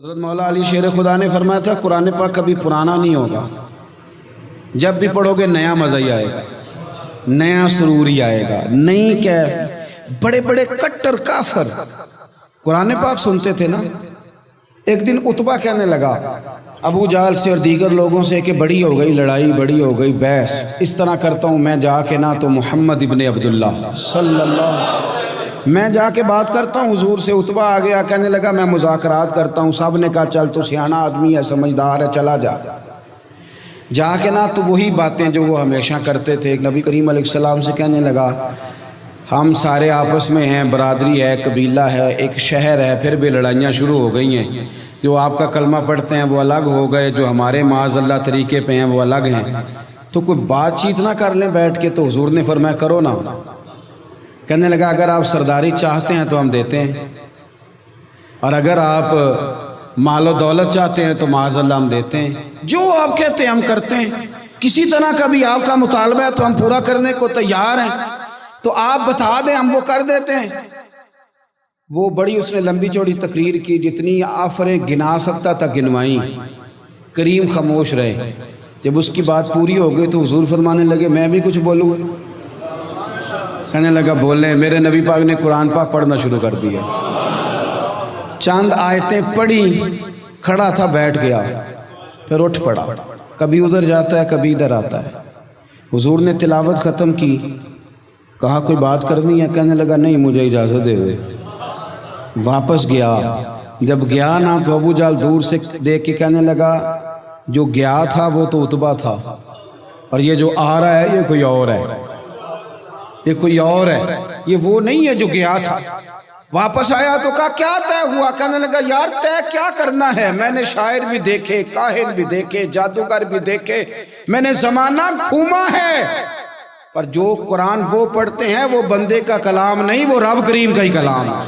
حضرت مولا علی شیر خدا نے فرمایا تھا قرآن پاک کبھی پرانا نہیں ہوگا، جب بھی پڑھو گے نیا مزہ ہی آئے گا، نیا سرور ہی آئے گا، نئی کیف۔ بڑے بڑے کٹر کافر قرآن پاک سنتے تھے نا۔ ایک دن عتبہ کہنے لگا ابو جہل سے اور دیگر لوگوں سے کہ بڑی ہو گئی لڑائی، بڑی ہو گئی بحث، اس طرح کرتا ہوں میں جا کے نہ تو محمد ابن عبداللہ صلی اللہ میں جا کے بات کرتا ہوں حضور سے۔ عتبہ آ گیا، کہنے لگا میں مذاکرات کرتا ہوں۔ صاحب نے کہا چل تو سیاںا آدمی ہے، سمجھدار ہے، چلا جا۔ جا کے نہ تو وہی باتیں جو وہ ہمیشہ کرتے تھے۔ نبی کریم علیہ السلام سے کہنے لگا ہم سارے آپس میں ہیں، برادری ہے، قبیلہ ہے، ایک شہر ہے، پھر بھی لڑائیاں شروع ہو گئی ہیں۔ جو آپ کا کلمہ پڑھتے ہیں وہ الگ ہو گئے، جو ہمارے معاذ اللہ طریقے پہ ہیں وہ الگ ہیں، تو کوئی بات چیت نہ کر لیں بیٹھ کے۔ تو حضور نے فرمایا کرو نا۔ کہنے لگا اگر آپ سرداری چاہتے ہیں تو ہم دیتے ہیں، اور اگر آپ مال و دولت چاہتے ہیں تو معاذ اللہ ہم دیتے ہیں، جو آپ کہتے ہیں ہم کرتے ہیں۔ کسی طرح کا بھی آپ کا مطالبہ ہے تو ہم پورا کرنے کو تیار ہیں، تو آپ بتا دیں ہم وہ کر دیتے ہیں۔ وہ بڑی اس نے لمبی چوڑی تقریر کی، جتنی آفریں گنا سکتا تھا گنوائیں۔ کریم خاموش رہے۔ جب اس کی بات پوری ہو گئی تو حضور فرمانے لگے میں بھی کچھ بولوں۔ کہنے لگا بولیں۔ میرے نبی پاک نے قرآن پاک پڑھنا شروع کر دیا، چند آیتیں پڑھی، کھڑا تھا بیٹھ گیا، پھر اٹھ پڑا، کبھی ادھر جاتا ہے کبھی ادھر آتا ہے۔ حضور نے تلاوت ختم کی، کہا کوئی بات کرنی ہے؟ کہنے لگا نہیں مجھے اجازت دے دے۔ واپس گیا، جب گیا نا تو ابو جہل دور سے دیکھ کے کہنے لگا جو گیا تھا وہ تو عتبہ تھا، اور یہ جو آ رہا ہے یہ کوئی اور ہے، یہ کوئی اور ہے، یہ وہ نہیں ہے جو گیا تھا۔ واپس آیا تو کہا کیا طے ہوا؟ کہنے لگا یار طے کیا کرنا ہے، میں نے شاعر بھی دیکھے، کاہن بھی دیکھے، جادوگر بھی دیکھے، میں نے زمانہ گھوما ہے، پر جو قرآن وہ پڑھتے ہیں وہ بندے کا کلام نہیں، وہ رب کریم کا ہی کلام ہے،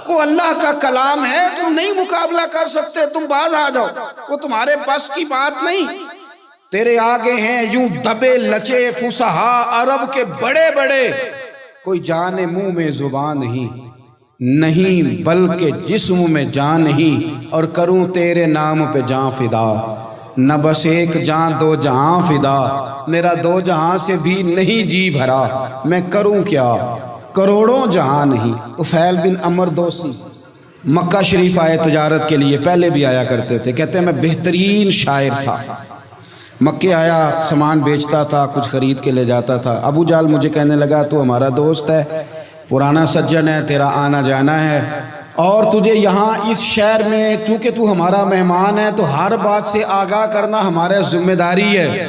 وہ اللہ کا کلام ہے۔ تم نہیں مقابلہ کر سکتے، تم باز آ جاؤ، وہ تمہارے بس کی بات نہیں۔ تیرے آگے ہیں یوں دبے لچے فصحا عرب کے بڑے بڑے، کوئی جان منہ میں زبان نہیں بلکہ جسم میں جان نہیں، اور کروں تیرے نام پہ جان فدا، نہ بس ایک جان دو جہاں فدا، میرا دو جہاں سے بھی نہیں جی بھرا، میں کروں کیا کروڑوں جہاں نہیں۔ طفیل بن عمر دوسی مکہ شریف آئے تجارت کے لیے، پہلے بھی آیا کرتے تھے، کہتے ہیں میں بہترین شاعر تھا، مکے آیا سامان بیچتا تھا، کچھ خرید کے لے جاتا تھا۔ ابو جہل مجھے کہنے لگا تو ہمارا دوست ہے، پرانا سجن ہے، تیرا آنا جانا ہے، اور تجھے یہاں اس شہر میں چونکہ تو ہمارا مہمان ہے تو ہر بات سے آگاہ کرنا ہمارا ذمہ داری ہے۔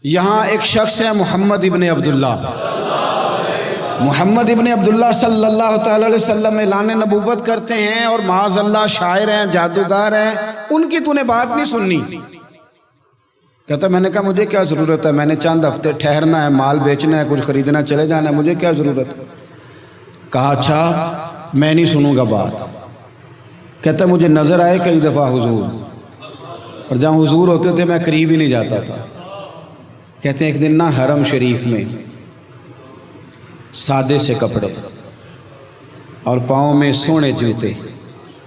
یہاں ایک شخص ہے محمد ابن عبداللہ، محمد ابن عبداللہ صلی اللہ تعالی علیہ وسلم اعلان نبوت کرتے ہیں، اور معاذ اللہ شاعر ہیں، جادوگر ہیں، ان کی تو نے بات نہیں سننی۔ کہتا میں نے کہا مجھے کیا ضرورت ہے، میں نے چند ہفتے ٹھہرنا ہے، مال بیچنا ہے، کچھ خریدنا، چلے جانا ہے، مجھے کیا ضرورت ہے؟ کہا اچھا میں نہیں سنوں گا بات۔ کہتا مجھے نظر آئے کئی دفعہ حضور، اور جہاں حضور ہوتے تھے میں قریب ہی نہیں جاتا تھا۔ کہتے ہیں ایک دن نا حرم شریف میں سادے سے کپڑے اور پاؤں میں سونے جوتے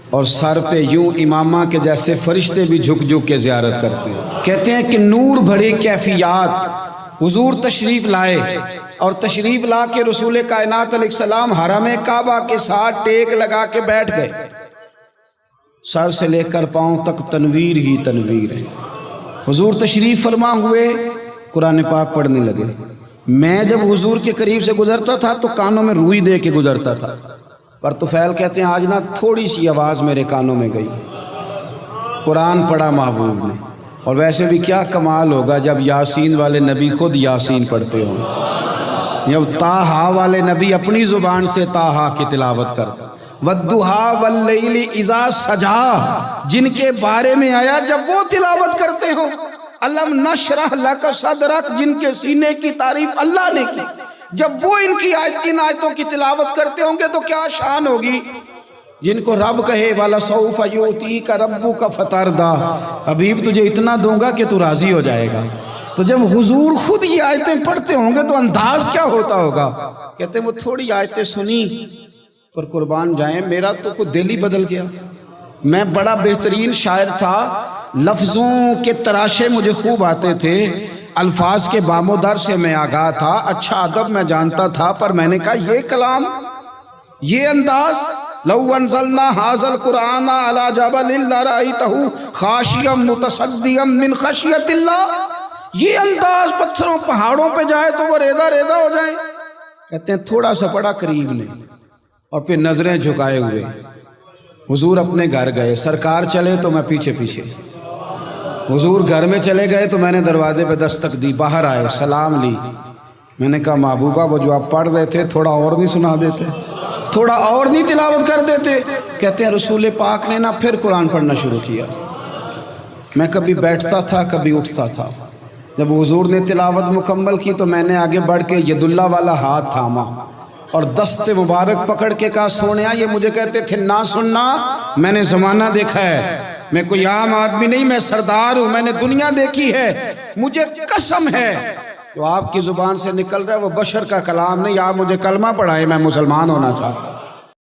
اور سر پہ یوں امامہ کے جیسے فرشتے بھی جھک جھک کے زیارت کرتے ہیں۔ کہتے ہیں کہ نور بھری کیفیات حضور تشریف لائے، اور تشریف لا کے رسول کائنات علیہ السلام حرم کعبہ کے ساتھ ٹیک لگا کے بیٹھ گئے، سر سے لے کر پاؤں تک تنویر ہی تنویر ہے۔ حضور تشریف فرما ہوئے، قرآن پاک پڑھنے لگے۔ میں جب حضور کے قریب سے گزرتا تھا تو کانوں میں روئی دے کے گزرتا تھا، پر طفیل کہتے ہیں آج نا تھوڑی سی آواز میرے کانوں میں گئی، قرآن پڑھا محبوب نے۔ اور ویسے بھی کیا کمال ہوگا جب یاسین والے نبی خود یاسین پڑھتے ہوں، جب طٰہٰ والے نبی اپنی زبان سے طٰہٰ کی تلاوت کرتے، وَالضُّحَىٰ وَاللَّيْلِ اِذَا سَجَىٰ جن کے بارے میں آیا جب وہ تلاوت کرتے ہوں، الم نشرح لک صدرک جن کے سینے کی تعریف اللہ نے کی، جب وہ ان آیتوں کی تلاوت کرتے ہوں گے تو کیا شان ہوگی۔ جن کو رب کہے وَلَسَوْفَ يُؤْتِيكَ رَبُّكَ فَتَرْضَىٰ حبیب تجھے اتنا دوں گا کہ تو راضی ہو جائے گا۔ تو جب حضور خود یہ آیتیں پڑھتے ہوں گے تو انداز کیا ہوتا ہوگا۔ کہتے ہیں وہ تھوڑی آیتیں سنی پر قربان جائیں میرا تو کوئی دل ہی بدل گیا۔ میں بڑا بہترین شاعر تھا، لفظوں کے تراشے مجھے خوب آتے تھے، الفاظ کے بام و در سے میں آگاہ تھا، اچھا ادب میں جانتا تھا، پر میں نے کہا یہ کلام، یہ انداز، لو انزلنا ھذا القرآن علی جبل لرأیتہ خاشعا متصدعا من خشیۃ اللہ، یہ انداز پتھروں پہاڑوں پہ جائے تو وہ ریزہ ریزہ ہو جائے. کہتے ہیں تھوڑا سا پڑا قریب لیں اور پھر نظریں جھکائے ہوئے حضور اپنے گھر گئے. سرکار چلے تو میں پیچھے پیچھے، حضور گھر میں چلے گئے تو میں نے دروازے پہ دستک دی، باہر آئے، سلام لی. میں نے کہا محبوبہ وہ جو آپ پڑھ رہے تھے تھوڑا اور نہیں سنا دیتے، تھوڑا اور نہیں تلاوت کر دیتے؟ کہتے ہیں رسول پاک نے نا پھر قرآن پڑھنا شروع کیا. میں کبھی بیٹھتا تھا کبھی اٹھتا تھا، جب حضور نے تلاوت مکمل کی تو میں نے آگے بڑھ کے ید اللہ والا ہاتھ تھاما اور دست مبارک پکڑ کے کہا سونیا، یہ مجھے کہتے تھے نہ سننا، میں نے زمانہ دیکھا ہے، میں کوئی عام آدمی نہیں، میں سردار ہوں، میں نے دنیا دیکھی ہے، مجھے قسم ہے جو آپ کی زبان سے نکل رہا ہے وہ بشر کا کلام نہیں. آپ مجھے کلمہ پڑھائے، میں مسلمان ہونا چاہتا ہوں.